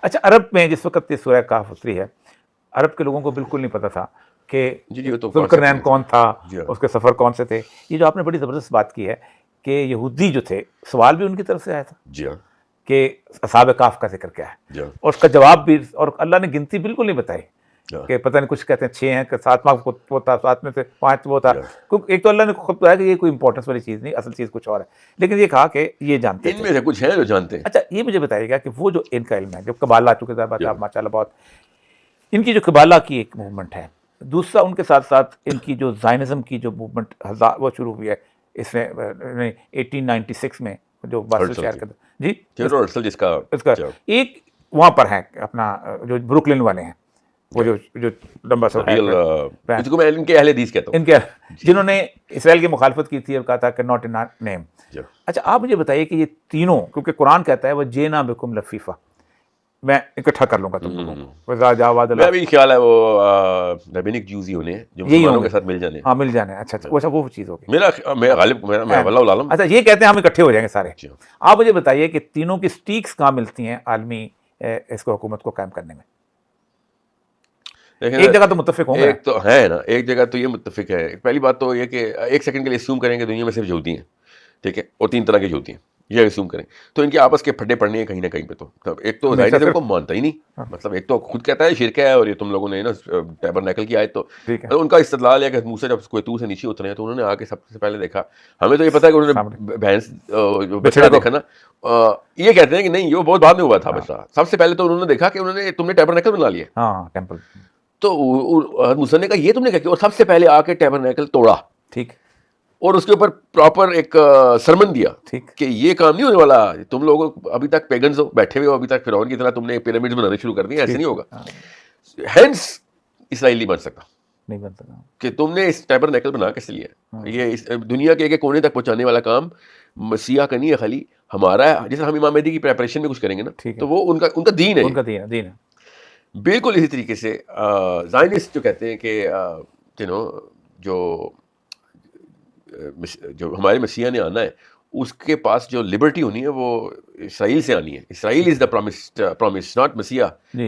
اچھا عرب میں جس وقت یہ سورہ کہف اتری ہے، عرب کے لوگوں کو بالکل نہیں پتا تھا کہ ذوالقرنین کون تھا، اس کے سفر کون سے تھے. یہ جو آپ نے بڑی زبردست بات کی ہے کہ یہودی جو تھے سوال بھی ان کی طرف سے آیا تھا جی ہاں کہ اصحاب کہف کا ذکر کیا ہے، جی ہاں اور اس کا جواب بھی، اور اللہ نے گنتی بالکل نہیں بتائی کہ پتہ نہیں کچھ کہتے ہیں 6 ہیں کہ 7واں وہ تھا، 7 میں سے 5 وہ تھا. ایک تو اللہ نے خود بتایا کہ یہ کوئی امپورٹنس والی چیز نہیں، اصل چیز کچھ اور ہے، لیکن یہ کہا کہ یہ جانتے ان میں سے کچھ ہیں جو جانتے ہیں. اچھا یہ مجھے بتائیے گا کہ وہ جو ان کا علم ہے، جب قبالہ، چونکہ بات آپ ماشاء اللہ بہت، ان کی جو قبالہ کی ایک موومنٹ ہے، دوسرا ان کے ساتھ ساتھ ان کی جو زائنزم کی جو موومنٹ وہ شروع ہوئی ہے اس میں 1896 میں جو باسل شہر کا، جی جس کا اس کا ایک وہاں پر ہے اپنا جو بروکلن والے ہیں، وہ جو لمبا سا جس کو میں ان کے اہل حدیث کہتا ہوں، ان کے جنہوں نے اسرائیل کی مخالفت کی تھی اور کہا تھا کہ ناٹ ان نیم. اچھا آپ مجھے بتائیے کہ یہ تینوں، کیونکہ قرآن کہتا ہے وہ جینا بکم لفیفہ، میں اکٹھا کر لوں گا تم لوگوں کو، میں بھی خیال ہے وہ ربینک جوز ہی ہونے جو مسلمانوں کے ساتھ مل جانے. ہاں مل جانے. اچھا اچھا وہ چیز ہوگی میرا غالب میں واللہ عالم. اچھا یہ کہتے ہیں ہم اکٹھے ہو جائیں گے سارے. آپ مجھے بتائیے کہ تینوں کی سٹیکس کہاں ملتی ہیں عالمی اس کو حکومت کو قائم کرنے میں؟ ایک جگہ تو متفق ہوں گے. ایک تو ہے نا، ایک جگہ تو یہ متفق ہے. پہلی بات تو یہ کہ ایک سیکنڈ کے لیے اسیوم کریں کہ دنیا میں صرف یہودی ہیں، ٹھیک ہے، اور 3 طرح کی یہودی ہیں، یہ اسیوم کریں تو ان کے آپس کے پھڈے پڑنے ہیں کہیں نہ کہیں پہ. تو ایک تو زائنزم کو مانتا ہی نہیں، مطلب ایک تو خود کہتا ہے شرک ہے، اور یہ تم لوگوں نے نا ٹیبرنیکل کی آیت، تو ان کا استدلال ہے کہ موسیٰ جب کوہ طور سے نیچے اترے ہیں تو انہوں نے آ کے سب سے پہلے دیکھا. ہمیں تو یہ پتہ ہے کہ انہوں نے بھینس بچڑا دیکھا نا، یہ کہتے ہیں کہ نہیں یہ بہت بعد میں ہوا تھا بچڑا. سب سے پہلے تو انہوں نے دیکھا کہ تم نے ٹیبرنیکل بنا لیا. ہاں ٹیمپل. تو موسیٰ نے کہا یہ تم نے کیا کیا، اور سب سے پہلے آ کے ٹیبرنیکل توڑا، ٹھیک، اور اس کے اوپر پراپر ایک سرمن دیا کہ یہ کام نہیں ہونے والا، تم لوگ ابھی تک پیگنز بیٹھے ہوئے ہو، ابھی تک فرعون کی طرح تم نے پیرامڈز بنانے شروع کر دیے، ایسے نہیں ہوگا. ہینس اسرائیل نہیں بن سکتا کہ تم نے اس ٹیبرنیکل بنا کیسے لیا. یہ دنیا کے ایک کونے تک پہنچانے والا کام مسیح کا نہیں ہے، خالی ہمارا ہے. جیسے ہم امام مہدی کی پریپریشن میں کچھ کریں گے نا، تو وہ ان کا دین ہے. بالکل اسی طریقے سے زائنسٹ جو کہتے ہیں کہ جو ہمارے مسیح نے آنا ہے اس کے پاس جو لبرٹی ہونی ہے وہ اسرائیل سے آنی ہے. اسرائیل از the promise not messiah.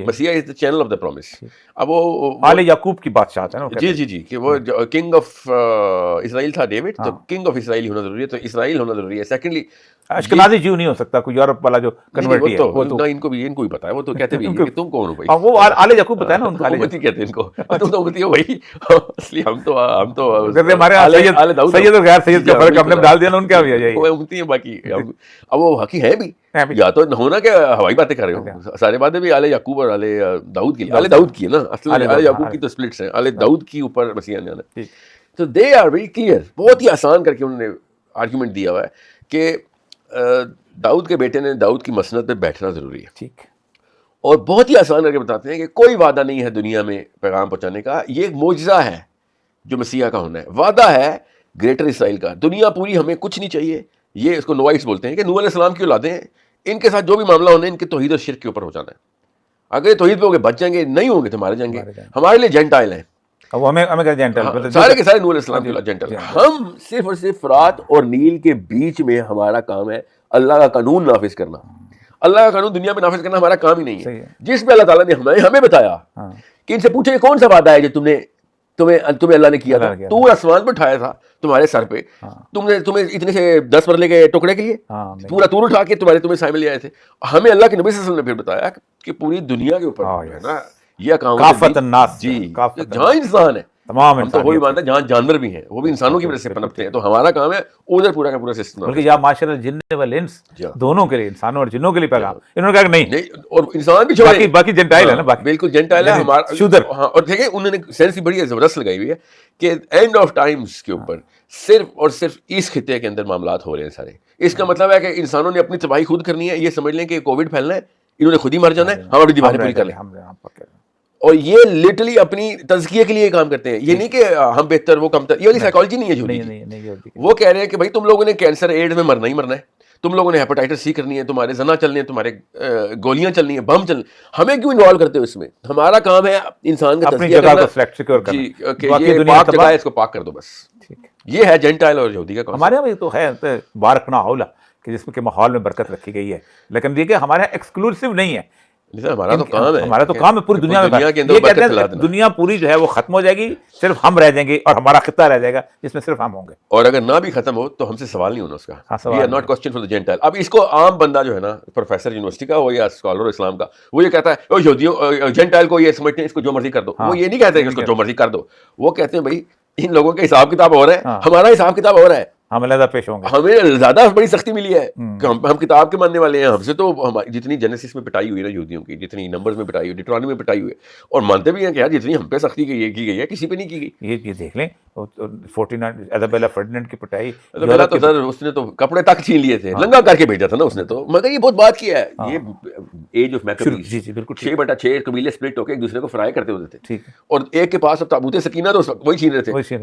Messiah is the channel of the promise. اب وہ آل یعقوب کی بادشاہت ہے نا. جی کہ وہ کنگ آف اسرائیل تھا ڈیوڈ، تو کنگ آف اسرائیل ہونا ضروری ہے، تو اسرائیل ہونا ضروری ہے. سیکنڈلی اشکنازی جیو نہیں ہو سکتا، کوئی یورپ والا جو کنورٹی ہے وہ تو ان کو بھی پتا ہے، وہ تو کہتے بھی ہیں کہ تم کون ہو بھائی، وہ آل یعقوب پتہ ہے نا، ان کا امتی کہتے ہیں ان کو، تم تو امتی ہو بھائی. اصلی ہم تو ہمارے سید اور غیر سید کا فرق ہم نے ڈال دیا نا، ان کا بھی ہے وہ امتی ہیں. باقی اب وہ حقی ہیں بھی، یا تو ہونا کہ ہوائی باتیں کر رہے ہو. سارے باتیں بھی آل یعقوب اور آل داؤد کی، آل داؤد کی ہے نا اصل. آل یعقوب کی تو سپلٹس ہیں، آل داؤد کی اوپر مسیح نے آنا. تو دے آر ویری کلیئر، بہت ہی آسان کر کے انہوں نے آرگیومنٹ دیا ہوا ہے کہ داؤد کے بیٹے نے داؤد کی مسند پہ بیٹھنا ضروری ہے. ٹھیک، اور بہت ہی آسان کر کے بتاتے ہیں کہ کوئی وعدہ نہیں ہے دنیا میں پیغام پہنچانے کا، یہ ایک معجزہ ہے جو مسیح کا ہونا ہے. وعدہ ہے گریٹر اسرائیل کا، دنیا پوری ہمیں کچھ نہیں چاہیے. یہ اس کو نوائٹس بولتے ہیں کہ نوح علیہ السلام کی اولادیں ہیں، ان کے ساتھ جو بھی معاملہ ہونا ہے ان کے توحید اور شرک کے اوپر ہو جانا ہے. اگر توحید پہ ہو گے بچ جائیں گے، نہیں ہوں گے تو مارے جائیں گے. ہمارے لیے جینٹائل ہیں، سارے کے سارے نوح علیہ السلام کے جینٹائل. ہم صرف اور صرف فرات اور نیل کے بیچ میں ہمارا کام ہے اللہ کا قانون نافذ کرنا. اللہ کا قانون دنیا میں نافذ کرنا ہمارا کام ہی نہیں ہے، جس میں اللہ تعالیٰ نے ہمیں بتایا کہ ان سے پوچھے کہ کون سا وعدہ ہے جو تمہیں اللہ نے کیا تھا. تو آسمان پہ اٹھایا تھا تمہارے سر پہ، تمہیں اتنے سے 10 مرلے کے ٹکڑے کے لیے پورا طور اٹھا کے تمہیں سائے میں لے آئے تھے. ہمیں اللہ کے نبی صلی اللہ علیہ وسلم نے پھر بتایا کہ پوری دنیا کے اوپر ہے نا یہ کام. جی جہاں انسان ہے تمام، ہم تو وہی مانتے ہیں جہاں جانور بھی ہیں وہ بھی انسانوں کی وجہ سے پنپتے ہیں، تو ہمارا کام ہے ادھر پورا کا پورا سسٹم. بلکہ یا معاشر الجن والانس، دونوں کے لیے، انسانوں اور جنوں کے لیے پیغام. انہوں نے کہا کہ نہیں، اور انسان بھی چھوڑے، باقی جنٹائل ہے نا، باقی بالکل جنٹائل ہے ہمارا شودر. اور دیکھیں انہوں نے سینس بھی بڑی زبردست لگائی ہوئی ہے کہ اینڈ آف ٹائمز کے اوپر صرف اور صرف اس خطے کے اندر معاملات ہو رہے ہیں سارے. اس کا مطلب ہے کہ انسانوں نے اپنی تباہی خود کرنی ہے. یہ سمجھ لیں کہ کووڈ پھیلنا ہے، انہوں نے خود ہی مر جانا ہے، ہم اپنی دیواریں پوری کر لیں. اور یہ لٹرلی اپنی تزکیے کے لیے کام کرتے ہیں. یہ نہیں کہ ہم بہتر وہ کمتر، یہ والی سائیکالوجی نہیں ہے جھوٹی. وہ کہہ رہے ہیں کہ بھائی تم لوگوں نے کینسر ایڈز میں مرنا ہی مرنا ہے، تم لوگوں نے ہیپاٹائٹس سی کرنی ہے، تمہارے زنا چلنے ہیں، تمہارے گولیاں چلنی ہیں، بم چلنے. ہمیں کیوں انوالو کرتے ہو اس میں؟ ہمارا کام ہے انسان کا تزکیہ کرنا، کہ یہ پاک جگہ ہے اس کو پاک کر دو بس. یہ ہے جینٹائل اور یہودی کا کام. ہمارے یہاں تو ہے بارکنا اولا کہ جس میں کہ ماحول میں برکت رکھی گئی ہے، لیکن دیکھیے ہمارے یہاں ایکسکلوسیو نہیں ہے ہمارا تو کام ہے، ہمارا تو کام ہے پوری دنیا میں کے اندر یہ برکت کہتے پھیلا ہیں دینا. دنیا پوری جو ہے وہ ختم ہو جائے گی، صرف ہم رہ جائیں گے اور ہمارا خطہ رہ جائے گا جس میں صرف ہم ہوں گے. اور اگر نہ بھی ختم ہو تو ہم سے سوال نہیں ہونا اس کا. سوال we are not question for the gentile. اب اس کو عام بندہ جو ہے نا، پروفیسر یونیورسٹی کا ہو یا اسکالر اسلام کا، وہ یہ کہتا ہے یہودیوں جینٹائل کو یہ سمجھتے ہیں اس کو جو مرضی کر دو. وہ یہ نہیں کہتے کہ اس کو جو مرضی کر دو، وہ کہتے ہیں بھائی ان لوگوں کا حساب کتاب ہو رہا ہے، ہمارا حساب کتاب ہو رہا ہے، ہم علیحدہ پیش ہوں گے. ہمیں زیادہ بڑی سختی ملی ہے کہ ہم کتاب کے ماننے والے ہیں. ہم سے تو جتنی جینیسس میں پٹائی ہوئی نا یہودیوں کی، جتنی نمبرز میں پٹائی ہوئی، ڈیٹرانومی میں پٹائی ہوئی، اور مانتے بھی ہیں کہ یار جتنی ہم پہ سختی کی گئی ہے کسی پہ نہیں کی گئی. یہ دیکھ لیں 49 ایزابیلا فرڈینڈ کی پٹائی، پہلا تو سر اس نے تو کپڑے تک چھین لیے تھے، ننگا کر کے بھیجا تھا نا اس نے تو. مگر یہ بہت بات کیا ہے، یہ ایج آف میکابیز، جی بالکل 6/6 قبیلے سپلٹ ہو کے ایک دوسرے کو فرائی کرتے ہوتے تھے. ٹھیک ہے. اور ایک کے پاس اب تابوت سکینہ تو وہی چھین رہے تھے.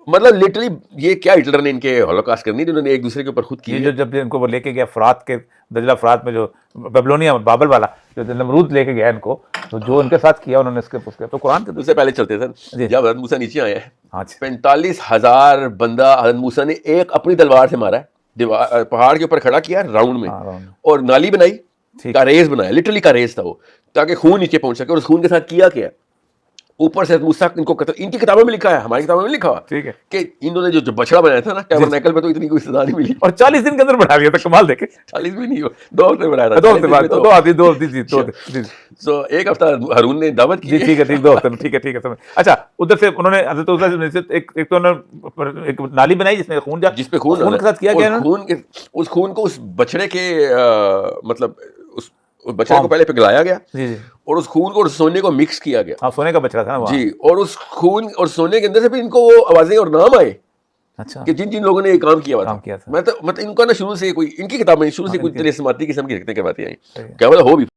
مطلب لٹرلی یہ کیا ہٹلر نے ان کے ہولوکاسٹ کرنی، جنہوں نے ایک دوسرے کے اوپر خود کی. جو جب ان کو وہ لے کے گیا فرات کے دجلہ فرات میں، جو بیبلونیا بابل والا جو نمرود لے کے گیا ان کو، تو جو ان کے ساتھ کیا انہوں نے اس کے تو قرآن کے اس سے پہلے چلتے سر. جب حضرت موسیٰ نیچے آئے ہیں 45,000 بندہ حضرت موسیٰ نے ایک اپنی تلوار سے مارا ہے، پہاڑ کے اوپر کھڑا کیا راؤنڈ میں، اور نالی بنائی، کاریز بنایا، لٹرلی کاریز تھا وہ، تاکہ خون نیچے پہنچ سکے. اور اس خون کے ساتھ کیا اوپر سے موسیٰ ان کو قتل. ان کی کتابوں میں لکھا ہے، ہماری کتابوں میں لکھا ہوا ٹھیک ہے کہ انہوں نے جو بچڑا بنایا تھا نا ٹیبرنیکل پہ، تو اتنی کوئی سزا نہیں ملی. اور 40 دن کے اندر بڑھا دیا تھا. کمال دیکھے 40 بھی نہیں ہو، 2 ہفتے بنایا تھا. 2 ہفتے بعد 2 ہفتے سو ایک ہفتہ ہارون نے دعوت کی. ٹھیک ہے 2 ہفتے میں ٹھیک ہے سمجھ. اچھا ادھر سے انہوں نے حضرت عیسیٰ سے ایک تو انہوں نے ایک نالی بنائی جس میں خون جا، جس پہ خون کے ساتھ کیا گیا، اس خون کو اس بچڑے کے مطلب اس بچڑے کو پہلے پگھلایا گیا، اور اس خون کو اور سونے کو مکس کیا گیا. ہاں سونے کا بچڑا تھا نا جی. اور اس خون اور سونے کے اندر سے پھر ان کو وہ آوازیں اور نام آئے. اچھا. کہ جن لوگوں نے یہ کام کیا ہوا تھا. مطلب ان کا نا شروع سے کوئی ان کی کتاب میں شروع سے کوئی تلسماتی قسم کی حرکتیں کرواتی آئیں. کیا بتا ہو بھی